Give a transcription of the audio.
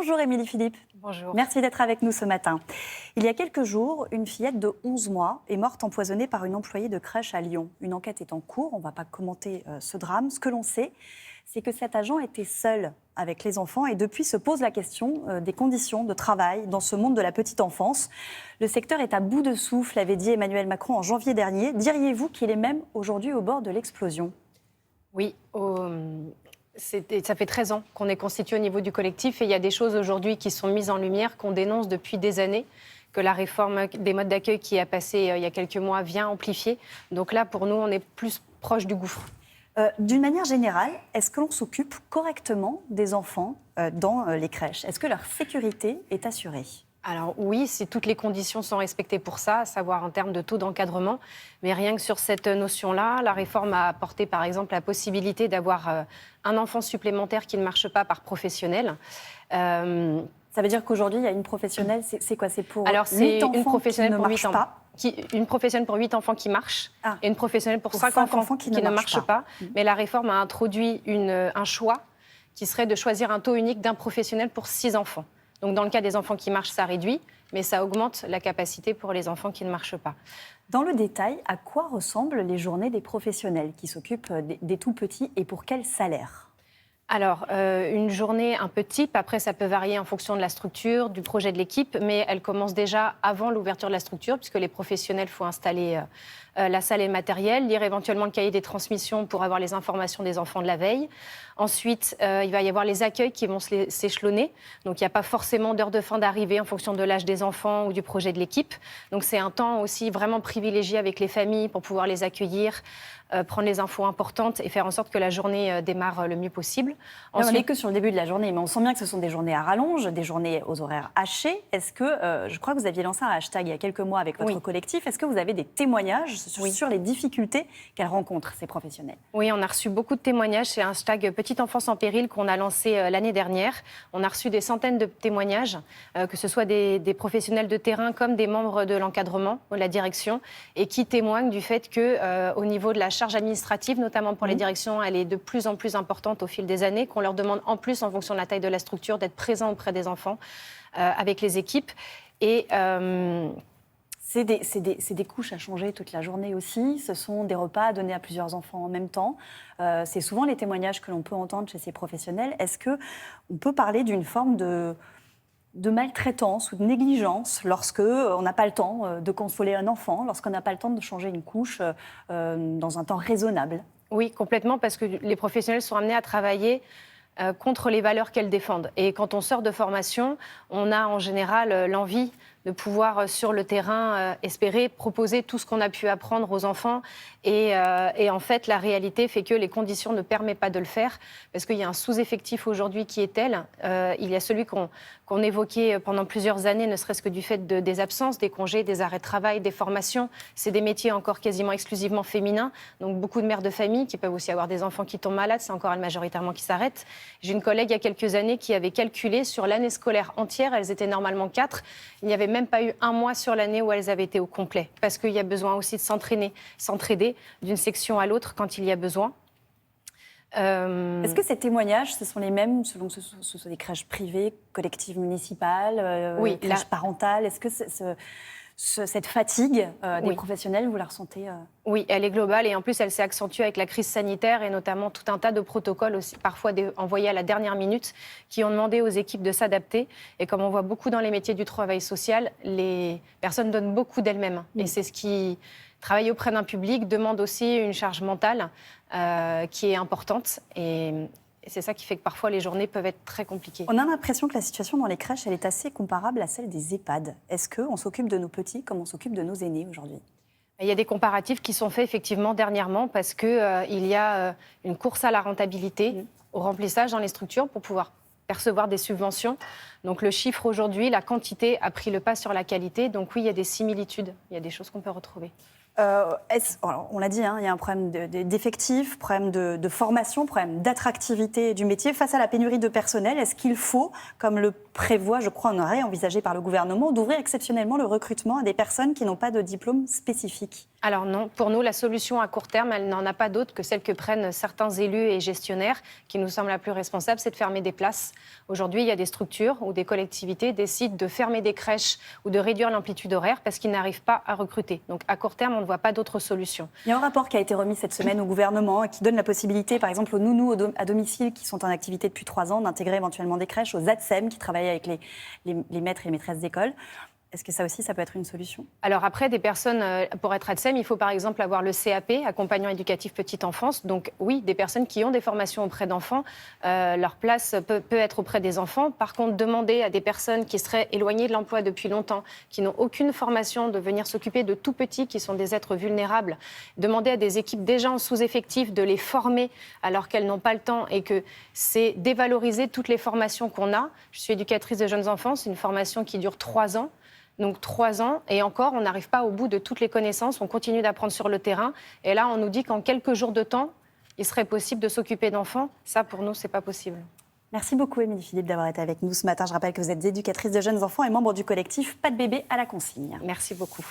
Bonjour Émilie Philippe. Bonjour. Merci d'être avec nous ce matin. Il y a quelques jours, une fillette de 11 mois est morte empoisonnée par une employée de crèche à Lyon. Une enquête est en cours, on ne va pas commenter ce drame. Ce que l'on sait, c'est que cet agent était seul avec les enfants et depuis se pose la question des conditions de travail dans ce monde de la petite enfance. Le secteur est à bout de souffle, avait dit Emmanuel Macron en janvier dernier. Diriez-vous qu'il est même aujourd'hui au bord de l'explosion ? Oui, ça fait 13 ans qu'on est constitué au niveau du collectif et il y a des choses aujourd'hui qui sont mises en lumière, qu'on dénonce depuis des années, que la réforme des modes d'accueil qui a passé il y a quelques mois vient amplifier. Donc là, pour nous, on est plus proche du gouffre. D'une manière générale, est-ce que l'on s'occupe correctement des enfants dans les crèches ? Est-ce que leur sécurité est assurée ? Alors oui, si toutes les conditions sont respectées pour ça, à savoir en termes de taux d'encadrement, mais rien que sur cette notion-là, la réforme a apporté par exemple la possibilité d'avoir un enfant supplémentaire qui ne marche pas par professionnel. Ça veut dire qu'aujourd'hui, il y a une professionnelle, c'est quoi ? C'est pour Alors, 8 enfants une professionnelle qui ne pour 8 marchent enfants. pas. Une professionnelle pour 8 enfants qui marchent et une professionnelle pour 5 enfants qui ne marchent pas. Mais la réforme a introduit un choix qui serait de choisir un taux unique d'un professionnel pour 6 enfants. Donc, dans le cas des enfants qui marchent, ça réduit, mais ça augmente la capacité pour les enfants qui ne marchent pas. Dans le détail, à quoi ressemblent les journées des professionnels qui s'occupent des tout-petits et pour quel salaire ? Alors, une journée un peu type, après ça peut varier en fonction de la structure, du projet de l'équipe, mais elle commence déjà avant l'ouverture de la structure, puisque les professionnels, il faut installer la salle et le matériel, lire éventuellement le cahier des transmissions pour avoir les informations des enfants de la veille. Ensuite, il va y avoir les accueils qui vont s'échelonner, donc il n'y a pas forcément d'heure de fin d'arrivée en fonction de l'âge des enfants ou du projet de l'équipe. Donc c'est un temps aussi vraiment privilégié avec les familles pour pouvoir les accueillir, prendre les infos importantes et faire en sorte que la journée démarre le mieux possible. Ensuite, on n'est que sur le début de la journée, mais on sent bien que ce sont des journées à rallonge, des journées aux horaires hachés. Est-ce que, je crois que vous aviez lancé un hashtag il y a quelques mois avec votre collectif, est-ce que vous avez des témoignages sur les difficultés qu'elles rencontrent, ces professionnels ? Oui, on a reçu beaucoup de témoignages. C'est un hashtag Petite Enfance en Péril qu'on a lancé l'année dernière. On a reçu des centaines de témoignages, que ce soit des professionnels de terrain comme des membres de l'encadrement, de la direction, et qui témoignent du fait qu'au niveau de la charge administrative, notamment pour les directions, elle est de plus en plus importante au fil des années, qu'on leur demande en plus, en fonction de la taille de la structure, d'être présent auprès des enfants avec les équipes. Et c'est des couches à changer toute la journée aussi. Ce sont des repas à donner à plusieurs enfants en même temps. C'est souvent les témoignages que l'on peut entendre chez ces professionnels. Est-ce qu'on peut parler d'une forme de maltraitance ou de négligence lorsqu'on n'a pas le temps de consoler un enfant, lorsqu'on n'a pas le temps de changer une couche dans un temps raisonnable ? Oui, complètement, parce que les professionnels sont amenés à travailler contre les valeurs qu'elles défendent. Et quand on sort de formation, on a en général l'envie de pouvoir, sur le terrain, espérer proposer tout ce qu'on a pu apprendre aux enfants. Et en fait, la réalité fait que les conditions ne permettent pas de le faire, parce qu'il y a un sous-effectif aujourd'hui qui est tel. Il y a celui qu'on évoquait pendant plusieurs années, ne serait-ce que du fait des absences, des congés, des arrêts de travail, des formations. C'est des métiers encore quasiment exclusivement féminins. Donc beaucoup de mères de famille qui peuvent aussi avoir des enfants qui tombent malades, c'est encore elles majoritairement qui s'arrêtent. J'ai une collègue il y a quelques années qui avait calculé sur l'année scolaire entière, elles étaient normalement 4, il n'y avait même pas eu un mois sur l'année où elles avaient été au complet, parce qu'il y a besoin aussi de s'entraider d'une section à l'autre quand il y a besoin. Est-ce que ces témoignages, ce sont les mêmes selon que ce soit des crèches privées, collectives municipales, crèches parentales ? Est-ce que cette fatigue des professionnels, vous la ressentez Oui, elle est globale et en plus elle s'est accentuée avec la crise sanitaire et notamment tout un tas de protocoles aussi, parfois envoyés à la dernière minute, qui ont demandé aux équipes de s'adapter. Et comme on voit beaucoup dans les métiers du travail social, les personnes donnent beaucoup d'elles-mêmes. Et c'est ce qui travaille auprès d'un public demande aussi une charge mentale qui est importante. Et c'est ça qui fait que parfois les journées peuvent être très compliquées. On a l'impression que la situation dans les crèches, elle est assez comparable à celle des EHPAD. Est-ce qu'on s'occupe de nos petits comme on s'occupe de nos aînés aujourd'hui ? Il y a des comparatifs qui sont faits effectivement dernièrement parce qu'il y a une course à la rentabilité, au remplissage dans les structures pour pouvoir percevoir des subventions. Donc le chiffre aujourd'hui, la quantité a pris le pas sur la qualité. Donc oui, il y a des similitudes, il y a des choses qu'on peut retrouver. Alors, on l'a dit, il y a un problème d'effectifs, problème de formation, problème d'attractivité du métier. Face à la pénurie de personnel, est-ce qu'il faut, comme le prévoit, je crois, un arrêt envisagé par le gouvernement, d'ouvrir exceptionnellement le recrutement à des personnes qui n'ont pas de diplôme spécifique ? Alors non, pour nous, la solution à court terme, elle n'en a pas d'autre que celle que prennent certains élus et gestionnaires, qui nous semble la plus responsable, c'est de fermer des places. Aujourd'hui, il y a des structures où des collectivités décident de fermer des crèches ou de réduire l'amplitude horaire parce qu'ils n'arrivent pas à recruter. Donc à court terme, on ne voit pas d'autre solution. Il y a un rapport qui a été remis cette semaine au gouvernement et qui donne la possibilité, par exemple, aux nounous à domicile qui sont en activité depuis 3 ans, d'intégrer éventuellement des crèches, aux ATSEM qui travaillent avec les maîtres et les maîtresses d'école. Est-ce que ça aussi, ça peut être une solution? Alors après, des personnes, pour être ATSEM, il faut par exemple avoir le CAP, accompagnant éducatif petite enfance. Donc oui, des personnes qui ont des formations auprès d'enfants, leur place peut être auprès des enfants. Par contre, demander à des personnes qui seraient éloignées de l'emploi depuis longtemps, qui n'ont aucune formation, de venir s'occuper de tout petits, qui sont des êtres vulnérables, demander à des équipes déjà en sous-effectif de les former alors qu'elles n'ont pas le temps et que c'est dévaloriser toutes les formations qu'on a. Je suis éducatrice de jeunes enfants, c'est une formation qui dure 3 ans. Donc 3 ans, et encore, on n'arrive pas au bout de toutes les connaissances, on continue d'apprendre sur le terrain. Et là, on nous dit qu'en quelques jours de temps, il serait possible de s'occuper d'enfants. Ça, pour nous, ce n'est pas possible. Merci beaucoup, Émilie Philippe, d'avoir été avec nous ce matin. Je rappelle que vous êtes éducatrice de jeunes enfants et membre du collectif Pas de bébé à la consigne. Merci beaucoup.